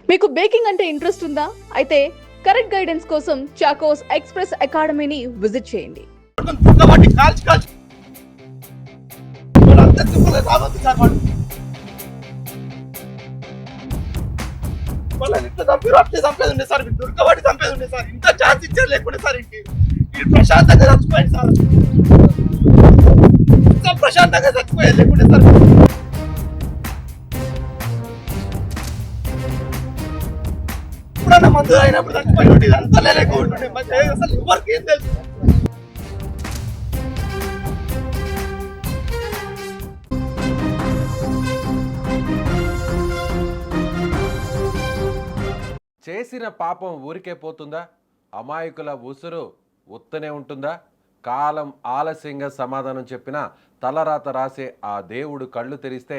మీకు బేకింగ్ అంటే ఇంట్రెస్ట్ ఉందా? అయితే కరెక్ట్ గైడెన్స్ కోసం చాకోస్ ఎక్స్‌ప్రెస్ అకాడమీని విజిట్ చేయండి. కాబట్టి కాల్చి కాల్చి అంత సింపుల్గా రావద్దు సార్ వాళ్ళని ఇట్లా చంపారు అట్లే చంపేది ఉండే సార్ మీరు దొరకబట్టి చంపేది ఉండే సార్ ఇంకా ఛాన్స్ ఇచ్చారు లేకుండే సార్ ఇంటి ప్రశాంతంగా చచ్చిపోయింది సార్ ఇంకా ప్రశాంతంగా చచ్చిపోయేది లేకుండే సార్ ఇప్పుడన్నా మందు అయినప్పుడు చచ్చిపోయి అంతా లేకుంటుండే అసలు ఎవరికి ఏం తెలుసు చేసిన పాపం ఊరికే పోతుందా? అమాయకుల ఉసురు ఉత్తనే ఉంటుందా? కాలం ఆలస్యంగా సమాధానం చెప్పినా తలరాత రాసే ఆ దేవుడు కళ్ళు తెరిస్తే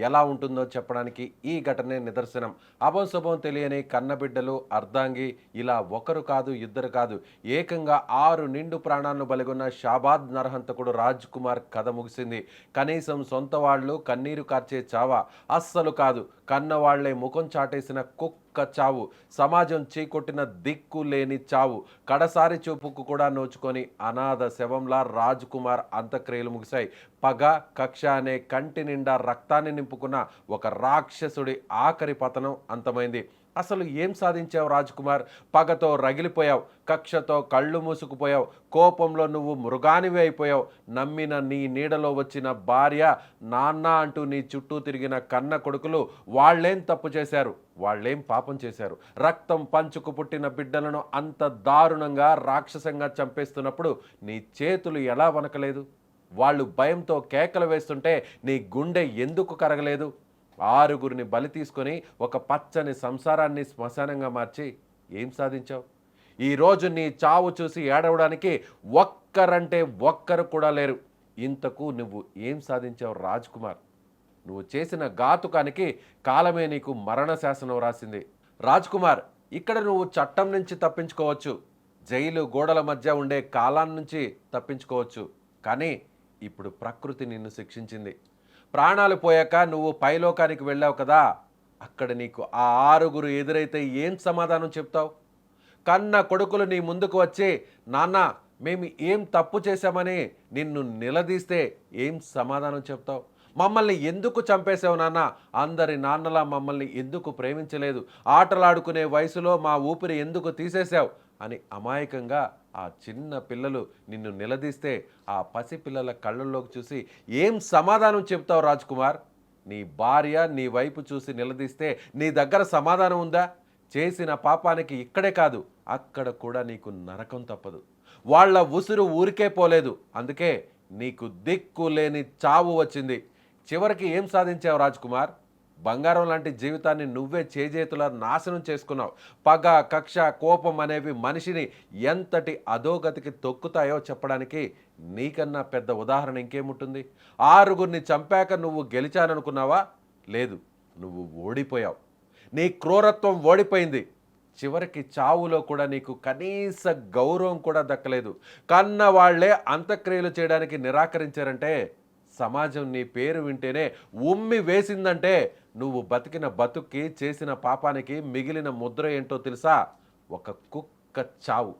ఎలా ఉంటుందో చెప్పడానికి ఈ ఘటనే నిదర్శనం. అభంశుభం తెలియని కన్నబిడ్డలు, అర్ధాంగి, ఇలా ఒకరు కాదు ఇద్దరు కాదు, ఏకంగా 6 నిండు ప్రాణాలను బలిగొన్న షాబాద్ నరహంతకుడు రాజ్ కుమార్ కథ ముగిసింది. కనీసం సొంత వాళ్ళు కన్నీరు కార్చే చావా? అస్సలు కాదు. కన్నవాళ్లే ముఖం చాటేసిన కుక్క చావు, సమాజం చీకొట్టిన దిక్కు లేని చావు. కడసారి చూపుకు కూడా నోచుకొని అనాథ శవంలా రాజ్ కుమార్ అంత్యక్రియలు ముగిశాయి. పగ, కక్ష అనే కంటి నిండా రక్తాన్ని నింపుకున్న ఒక రాక్షసుడి ఆఖరి పతనం అంతమైంది. అసలు ఏం సాధించావు రాజ్ కుమార్? పగతో రగిలిపోయావు, కక్షతో కళ్ళు మూసుకుపోయావు, కోపంలో నువ్వు మృగానివి అయిపోయావు. నమ్మిన నీ నీడలో వచ్చిన భార్య, నాన్న అంటూ నీ చుట్టూ తిరిగిన కన్న కొడుకులు వాళ్ళేం తప్పు చేశారు? వాళ్ళేం పాపం చేశారు? రక్తం పంచుకు పుట్టిన బిడ్డలను అంత దారుణంగా రాక్షసంగా చంపేస్తున్నప్పుడు నీ చేతులు ఎలా వనకలేదు? వాళ్ళు భయంతో కేకలు వేస్తుంటే నీ గుండె ఎందుకు కరగలేదు? 6గురిని బలి తీసుకొని ఒక పచ్చని సంసారాన్ని శ్మశానంగా మార్చి ఏం సాధించావు? ఈరోజు నీ చావు చూసి ఏడవడానికి ఒక్కరంటే ఒక్కరు కూడా లేరు. ఇంతకు నువ్వు ఏం సాధించావు రాజ్ కుమార్? నువ్వు చేసిన ఘాతుకానికి కాలమే నీకు మరణ శాసనం రాసింది. రాజ్ కుమార్, ఇక్కడ నువ్వు చట్టం నుంచి తప్పించుకోవచ్చు, జైలు గోడల మధ్య ఉండే కాలాన్ని నుంచి తప్పించుకోవచ్చు, కానీ ఇప్పుడు ప్రకృతి నిన్ను శిక్షించింది. ప్రాణాలు పోయాక నువ్వు పైలోకానికి వెళ్ళావు కదా, అక్కడ నీకు ఆ 6గురు ఎదురైతే ఏం సమాధానం చెప్తావు? కన్న కొడుకులు నీ ముందుకు వచ్చి, నాన్న మేము ఏం తప్పు చేశామని నిన్ను నిలదీస్తే ఏం సమాధానం చెప్తావు? మమ్మల్ని ఎందుకు చంపేశావు నాన్న? అందరి నాన్నలా మమ్మల్ని ఎందుకు ప్రేమించలేదు? ఆటలాడుకునే వయసులో మా ఊపిరి ఎందుకు తీసేశావు అని అమాయకంగా ఆ చిన్న పిల్లలు నిన్ను నిలదీస్తే ఆ పసిపిల్లల కళ్ళల్లోకి చూసి ఏం సమాధానం చెప్తావు రాజ్ కుమార్? నీ భార్య నీ వైపు చూసి నిలదీస్తే నీ దగ్గర సమాధానం ఉందా? చేసిన పాపానికి ఇక్కడే కాదు, అక్కడ కూడా నీకు నరకం తప్పదు. వాళ్ళ ఉసురు ఊరికే పోలేదు, అందుకే నీకు దిక్కు లేని చావు వచ్చింది. చివరికి ఏం సాధించావు రాజ్ కుమార్? బంగారం లాంటి జీవితాన్ని నువ్వే చేజేతులా నాశనం చేసుకున్నావు. పగ, కక్ష, కోపం అనేవి మనిషిని ఎంతటి అధోగతికి తొక్కుతాయో చెప్పడానికి నీకన్నా పెద్ద ఉదాహరణ ఇంకేముంటుంది? 6గురిని చంపాక నువ్వు గెలిచాననుకున్నావా? లేదు, నువ్వు ఓడిపోయావు. నీ క్రూరత్వం ఓడిపోయింది. చివరికి చావులో కూడా నీకు కనీస గౌరవం కూడా దక్కలేదు. కన్న వాళ్లే అంత్యక్రియలు చేయడానికి నిరాకరించారంటే, సమాజం నీ పేరు వింటేనే ఉమ్మి వేసిందంటే, నువ్వు బతికిన బతుక్కి, చేసిన పాపానికి మిగిలిన ముద్ర ఏంటో తెలుసా? ఒక కుక్క చావు,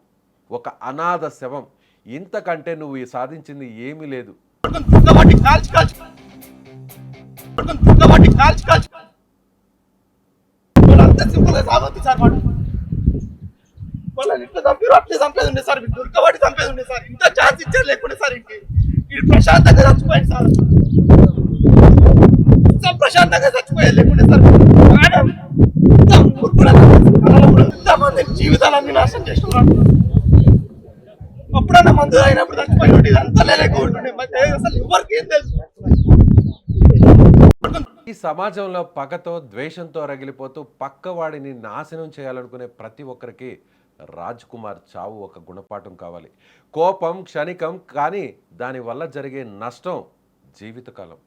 ఒక అనాథ శవం. ఇంతకంటే నువ్వు సాధించింది ఏమీ లేదు. వాళ్ళని ఇట్లా చంపారు అట్లే చంపేది ఉండే సార్ మీరు దొరకబట్టి చంపేది ఉండే సార్ ఇంకా ఛాన్స్ ఇచ్చారు లేకుండే సార్ ఇంటి ప్రశాంతంగా చచ్చిపోయింది సార్ ప్రశాంతంగా చచ్చిపోయేది లేకుండే సార్ ఇంతమంది జీవితాలన్నీ నాశనం చేస్తున్నారు. అప్పుడన్నా మందు అయినప్పుడు చచ్చిపోయి అంతా లేకుంటుండే అసలు ఎవరికి ఏం తెలుసు? ఈ సమాజంలో పగతో, ద్వేషంతో రగిలిపోతూ పక్కవాడిని నాశనం చేయాలనుకునే ప్రతి ఒక్కరికి రాజ్ కుమార్ చావు ఒక గుణపాఠం కావాలి. కోపం క్షణికం, కానీ దానివల్ల జరిగే నష్టం జీవితకాలం.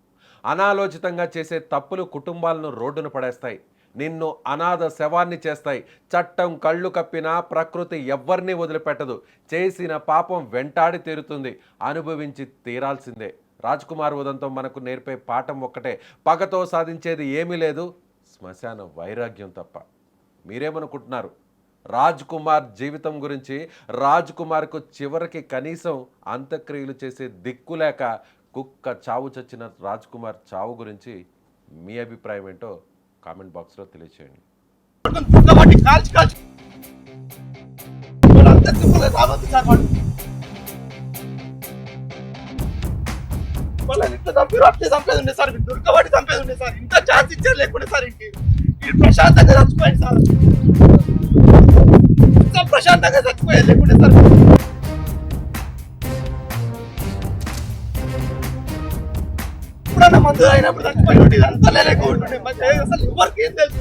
అనాలోచితంగా చేసే తప్పులు కుటుంబాలను రోడ్డున పడేస్తాయి, నిన్ను అనాథ శవాన్ని చేస్తాయి. చట్టం కళ్ళు కప్పినా ప్రకృతి ఎవ్వరినీ వదిలిపెట్టదు. చేసిన పాపం వెంటాడి తీరుతుంది, అనుభవించి తీరాల్సిందే. రాజ్ కుమార్ ఉదంతం మనకు నేర్పే పాఠం ఒక్కటే: పగతో సాధించేది ఏమీ లేదు, శ్మశాన వైరాగ్యం తప్ప. మీరేమనుకుంటున్నారు? రాజ్ కుమార్ జీవితం గురించి, రాజ్ కుమార్కు చివరికి కనీసం అంత్యక్రియలు చేసే దిక్కు లేక కుక్క చావు చచ్చిన రాజ్ కుమార్ చావు గురించి మీ అభిప్రాయం ఏంటో కామెంట్ బాక్స్లో తెలియచేయండి. దుర్గబట్టి కాల్చి కాల్చి వాడు అంత సింపుల్గా రావద్దు సార్. వాళ్ళని ఇట్లా చంపారు, అట్లే చంపేది ఉండే సార్. దుర్గబట్టి చంపేది ఉండే సార్. ఇంత ఛాన్స్ ఇచ్చారు లేకుండా సార్ ఇంటి ప్రశాంతంగా చచ్చిపోయింది సార్. ఇంత ప్రశాంతంగా చచ్చిపోయేది లేకుండే సార్. ఇప్పుడన్నా మందు అయినప్పుడు చచ్చిపోయి ఉంటే ఇదంతా లేకుండా ఉంటుండే. అసలు ఎవరికి ఏం తెలుసు?